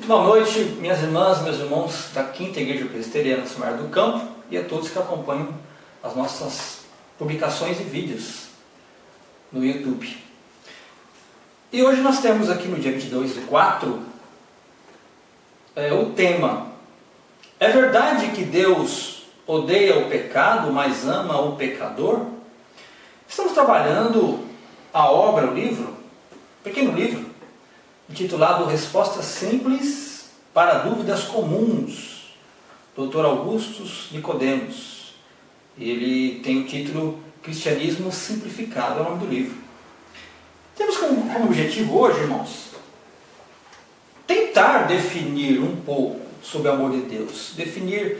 Muito boa noite, minhas irmãs, meus irmãos da Quinta Igreja Presbiteriana São Bernardo do Campo e a todos que acompanham as nossas publicações e vídeos no YouTube. E hoje nós temos aqui no dia 22/4 o tema: é verdade que Deus odeia o pecado, mas ama o pecador? Estamos trabalhando a obra, o livro, pequeno livro, intitulado Respostas Simples para Dúvidas Comuns, Dr. Augustus Nicodemos. Ele tem o título Cristianismo Simplificado, é o nome do livro. Temos como objetivo hoje, irmãos, tentar definir um pouco sobre o amor de Deus. Definir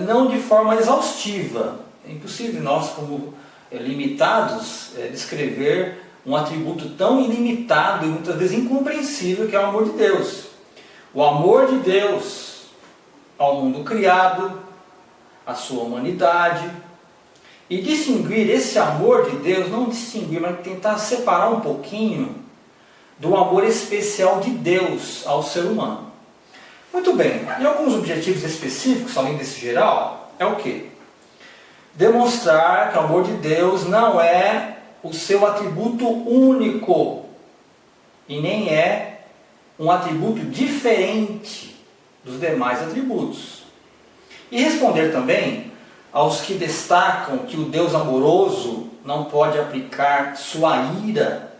não de forma exaustiva. É impossível nós, como limitados, descrever um atributo tão ilimitado e muitas vezes incompreensível que é o amor de Deus. O amor de Deus ao mundo criado, à sua humanidade. E distinguir esse amor de Deus, não distinguir, mas tentar separar um pouquinho do amor especial de Deus ao ser humano. Muito bem, e alguns objetivos específicos, além desse geral, é o quê? Demonstrar que o amor de Deus não é o seu atributo único e nem é um atributo diferente dos demais atributos. E responder também aos que destacam que o Deus amoroso não pode aplicar sua ira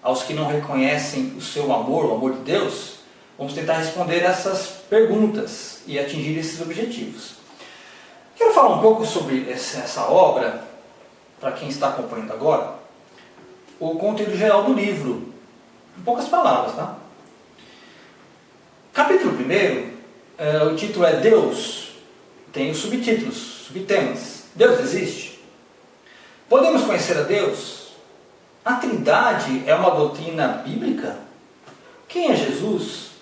aos que não reconhecem o seu amor, o amor de Deus. Vamos tentar responder essas perguntas e atingir esses objetivos. Quero falar um pouco sobre essa obra, para quem está acompanhando agora, o conteúdo geral do livro, em poucas palavras, tá? Capítulo 1, o título é Deus, tem os subtítulos, subtemas. Deus existe? Podemos conhecer a Deus? A Trindade é uma doutrina bíblica? Quem é Jesus?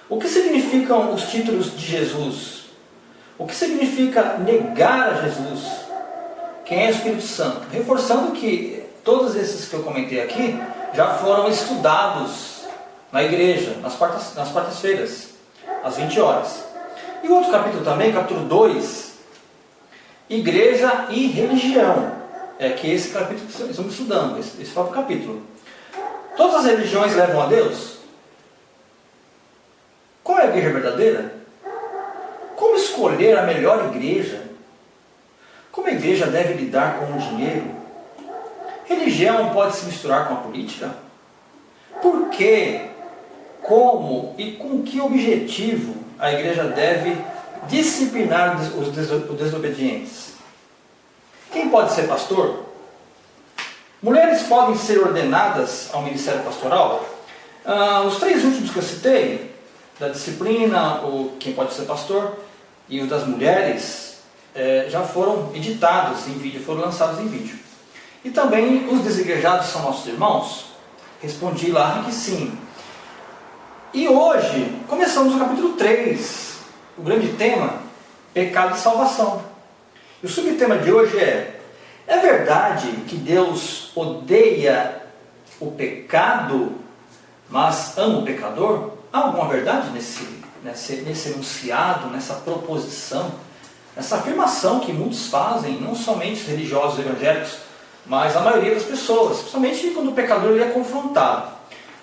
O que significam os títulos de Jesus? O que significa negar a Jesus? Quem é o Espírito Santo? Reforçando que todos esses que eu comentei aqui já foram estudados na igreja, nas quartas-feiras, às 20 horas. E o outro capítulo também, capítulo 2, Igreja e Religião. É que esse capítulo que estamos estudando, esse próprio capítulo. Todas as religiões levam a Deus? Qual é a igreja verdadeira? Como escolher a melhor igreja? Como a igreja deve lidar com o dinheiro? Religião pode se misturar com a política? Por que, como e com que objetivo a igreja deve disciplinar os desobedientes? Quem pode ser pastor? Mulheres podem ser ordenadas ao ministério pastoral? Os 3 últimos que eu citei, da disciplina, o quem pode ser pastor e o das mulheres, já foram editados em vídeo, foram lançados em vídeo. E também os desigrejados são nossos irmãos? Respondi lá que sim. E hoje começamos o capítulo 3, o grande tema, pecado e salvação. E o subtema de hoje é verdade que Deus odeia o pecado, mas ama o pecador? Há alguma verdade nesse enunciado, nessa proposição, nessa afirmação que muitos fazem, não somente os religiosos evangélicos, mas a maioria das pessoas, principalmente quando o pecador ele é confrontado.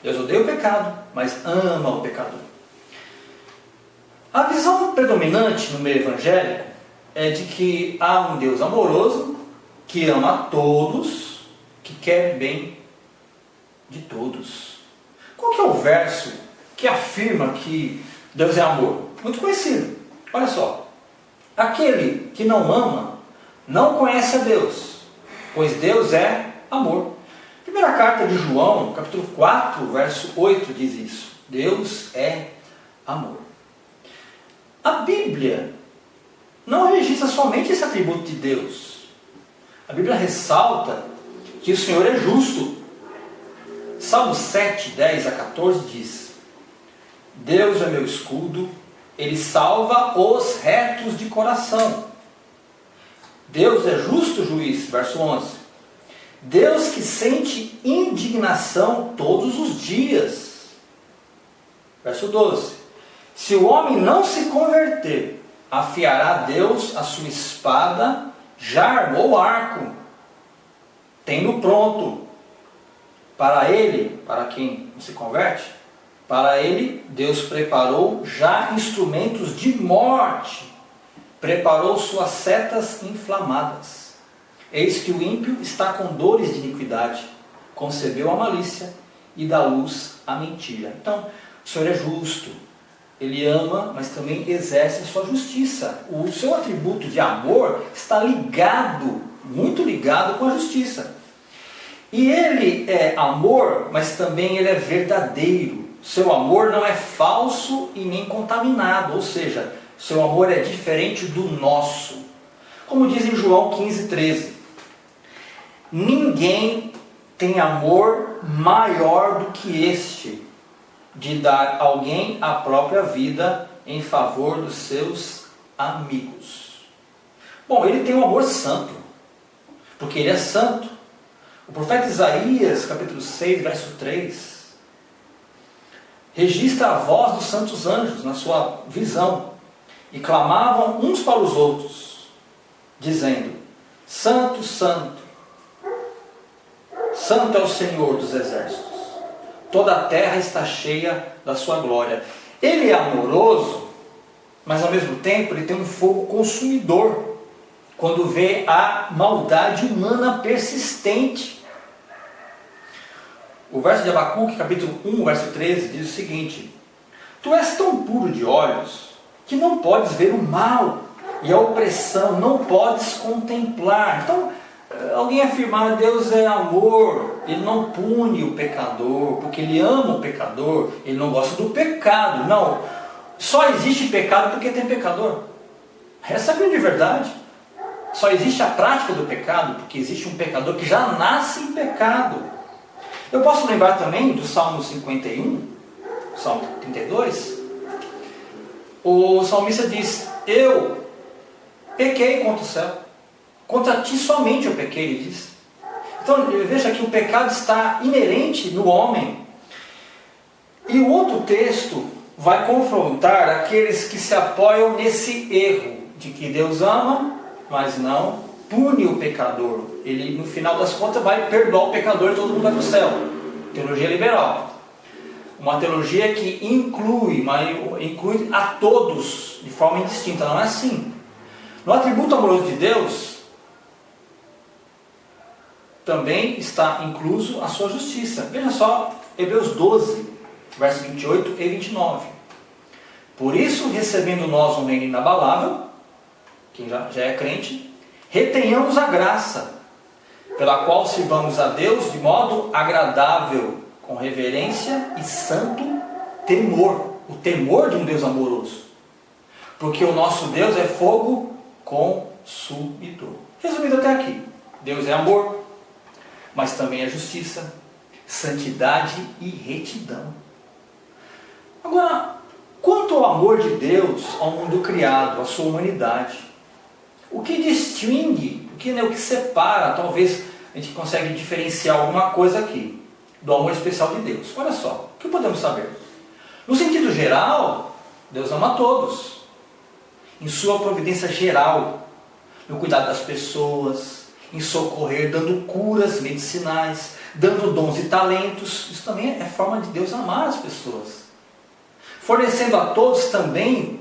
Deus odeia o pecado, mas ama o pecador. A visão predominante no meio evangélico é de que há um Deus amoroso, que ama a todos, que quer bem de todos. Qual que é o verso que afirma que Deus é amor? Muito conhecido. Olha só. Aquele que não ama, não conhece a Deus, pois Deus é amor. Primeira carta de João, capítulo 4, verso 8, diz isso. Deus é amor. A Bíblia não registra somente esse atributo de Deus. A Bíblia ressalta que o Senhor é justo. Salmo 7, 10 a 14 diz: Deus é meu escudo, Ele salva os retos de coração. Deus é justo juiz, verso 11. Deus que sente indignação todos os dias. Verso 12. Se o homem não se converter, afiará Deus a sua espada, já armou o arco, tendo pronto. Para ele, para quem não se converte, para ele Deus preparou já instrumentos de morte, preparou suas setas inflamadas. Eis que o ímpio está com dores de iniquidade, concebeu a malícia e dá luz à mentira. Então, o Senhor é justo, Ele ama, mas também exerce a sua justiça. O seu atributo de amor está ligado, muito ligado com a justiça. E Ele é amor, mas também Ele é verdadeiro. Seu amor não é falso e nem contaminado, ou seja, seu amor é diferente do nosso. Como diz em João 15,13, ninguém tem amor maior do que este, de dar a alguém a própria vida em favor dos seus amigos. Bom, Ele tem um amor santo, porque Ele é santo. O profeta Isaías, capítulo 6, verso 3, registra a voz dos santos anjos na sua visão, e clamavam uns para os outros, dizendo: Santo, Santo, Santo é o Senhor dos exércitos, toda a terra está cheia da sua glória. Ele é amoroso, mas ao mesmo tempo Ele tem um fogo consumidor, quando vê a maldade humana persistente. O verso de Abacuque, capítulo 1, verso 13, diz o seguinte: Tu és tão puro de olhos, que não podes ver o mal, e a opressão não podes contemplar. Então, alguém afirmar Deus é amor, Ele não pune o pecador, porque Ele ama o pecador, Ele não gosta do pecado. Não, só existe pecado porque tem pecador. Essa é a grande verdade. Só existe a prática do pecado porque existe um pecador que já nasce em pecado. Eu posso lembrar também do Salmo 51, Salmo 32. O salmista diz: Eu pequei contra o céu, contra ti somente eu pequei, ele diz. Então veja que o pecado está inerente no homem. E o outro texto vai confrontar aqueles que se apoiam nesse erro de que Deus ama, mas não pune o pecador. Ele, no final das contas, vai perdoar o pecador e todo mundo vai para o céu. Teologia liberal. Uma teologia que inclui a todos de forma indistinta. Não é assim. No atributo amoroso de Deus, também está incluso a sua justiça. Veja só, Hebreus 12, versos 28 e 29. Por isso, recebendo nós um reino inabalável, quem já é crente, retenhamos a graça, pela qual sirvamos a Deus de modo agradável, com reverência e santo temor. O temor de um Deus amoroso. Porque o nosso Deus é fogo consumidor. Resumindo até aqui, Deus é amor, mas também é justiça, santidade e retidão. Agora, quanto ao amor de Deus ao mundo criado, à sua humanidade, o que distingue, o que separa, talvez a gente consegue diferenciar alguma coisa aqui, do amor especial de Deus? Olha só, o que podemos saber? No sentido geral, Deus ama a todos, em sua providência geral, no cuidado das pessoas, em socorrer, dando curas medicinais, dando dons e talentos. Isso também é forma de Deus amar as pessoas. Fornecendo a todos também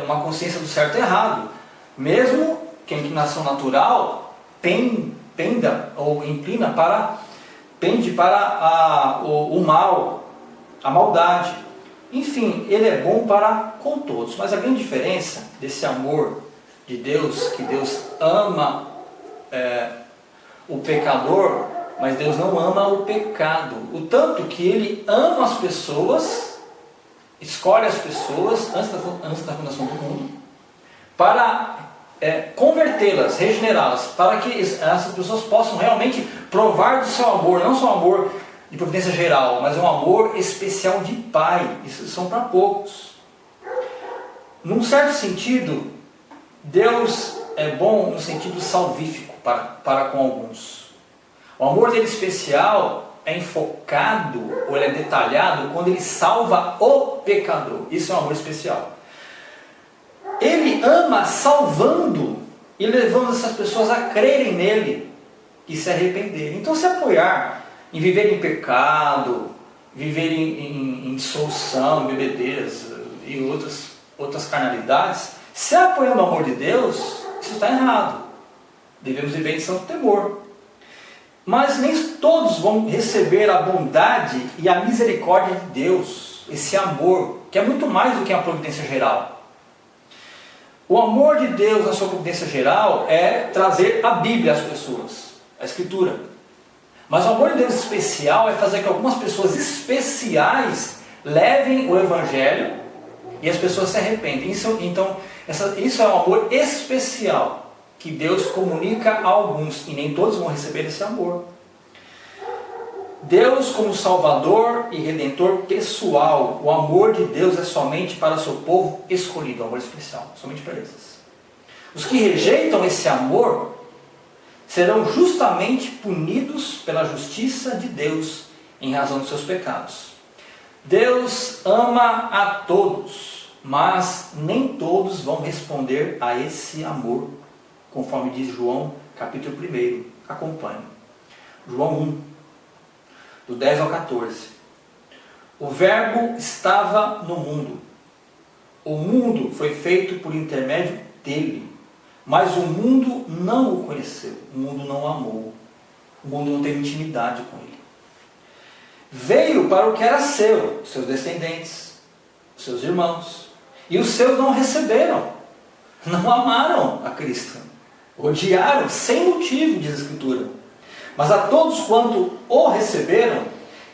uma consciência do certo e errado. Mesmo que a inclinação natural penda ou inclina pende para o mal, a maldade. Enfim, Ele é bom para com todos. Mas a grande diferença desse amor de Deus, que Deus ama o pecador, mas Deus não ama o pecado. O tanto que Ele ama as pessoas, escolhe as pessoas antes da fundação do mundo, para convertê-las, regenerá-las, para que essas pessoas possam realmente provar do seu amor, não só um amor de providência geral, mas um amor especial de Pai. Isso são para poucos. Num certo sentido, Deus é bom no sentido salvífico para com alguns. O amor dele especial é enfocado ou ele é detalhado quando ele salva o pecador. Isso é um amor especial. Ele ama salvando e levando essas pessoas a crerem nele e se arrependerem. Então, se apoiar em viver em pecado, viver em dissolução, bebedeiras e outras carnalidades, se apoiando o amor de Deus, isso está errado. Devemos viver em santo temor. Mas nem todos vão receber a bondade e a misericórdia de Deus, esse amor, que é muito mais do que a providência geral. O amor de Deus na sua providência geral é trazer a Bíblia às pessoas, a Escritura. Mas o amor de Deus especial é fazer que algumas pessoas especiais levem o Evangelho e as pessoas se arrependem. Isso é um amor especial que Deus comunica a alguns, e nem todos vão receber esse amor. Deus como Salvador e Redentor pessoal, o amor de Deus é somente para o seu povo escolhido, o amor especial, somente para esses. Os que rejeitam esse amor serão justamente punidos pela justiça de Deus em razão dos seus pecados. Deus ama a todos, mas nem todos vão responder a esse amor, conforme diz João capítulo 1. Acompanhe. João 1. Do 10 ao 14. O Verbo estava no mundo. O mundo foi feito por intermédio dele. Mas o mundo não o conheceu. O mundo não o amou. O mundo não teve intimidade com ele. Veio para o que era seu, seus descendentes, seus irmãos. E os seus não receberam. Não amaram a Cristo. Odiaram sem motivo, diz a Escritura. Mas a todos quanto o receberam,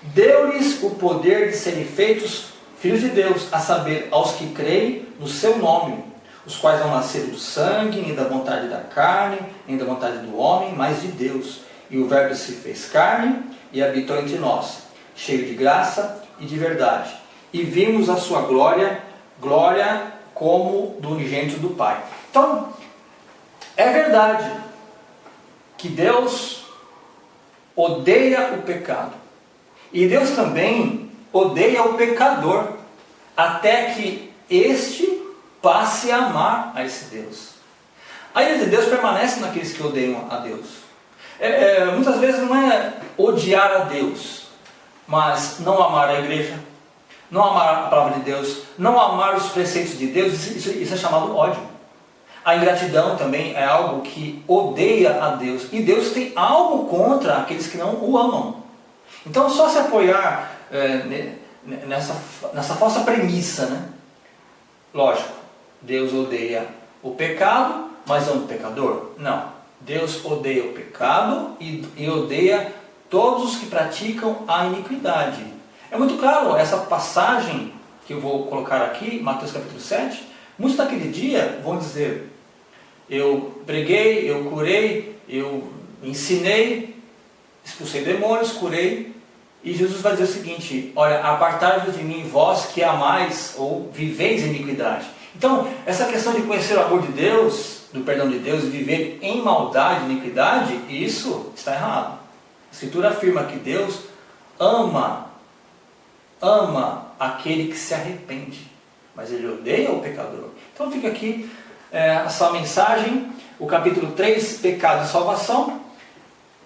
deu-lhes o poder de serem feitos filhos de Deus, a saber, aos que creem no seu nome, os quais não nasceram do sangue, nem da vontade da carne, nem da vontade do homem, mas de Deus. E o Verbo se fez carne e habitou entre nós, cheio de graça e de verdade. E vimos a sua glória, glória como do unigênito do Pai. Então, é verdade que Deus odeia o pecado. E Deus também odeia o pecador, até que este passe a amar a esse Deus. A ira de Deus permanece naqueles que odeiam a Deus. Muitas vezes não é odiar a Deus, mas não amar a igreja, não amar a palavra de Deus, não amar os preceitos de Deus, isso é chamado ódio. A ingratidão também é algo que odeia a Deus. E Deus tem algo contra aqueles que não o amam. Então, só se apoiar nessa falsa premissa, né? Lógico, Deus odeia o pecado, mas ama o pecador? Não. Deus odeia o pecado e odeia todos os que praticam a iniquidade. É muito claro essa passagem que eu vou colocar aqui, Mateus capítulo 7. Muitos naquele dia vão dizer: eu preguei, eu curei, eu ensinei, expulsei demônios, curei. E Jesus vai dizer o seguinte: olha, apartai-vos de mim, vós que amais ou viveis em iniquidade. Então, essa questão de conhecer o amor de Deus, do perdão de Deus, e viver em maldade, iniquidade, isso está errado. A Escritura afirma que Deus ama aquele que se arrepende, mas Ele odeia o pecador. Então fica aqui essa mensagem, o capítulo 3, pecado e salvação.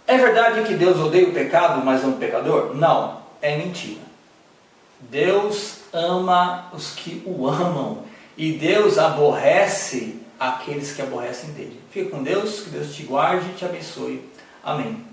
É verdade que Deus odeia o pecado, mas não o pecador? Não, é mentira. Deus ama os que o amam, e Deus aborrece aqueles que aborrecem dele. Fica com Deus, que Deus te guarde e te abençoe. Amém.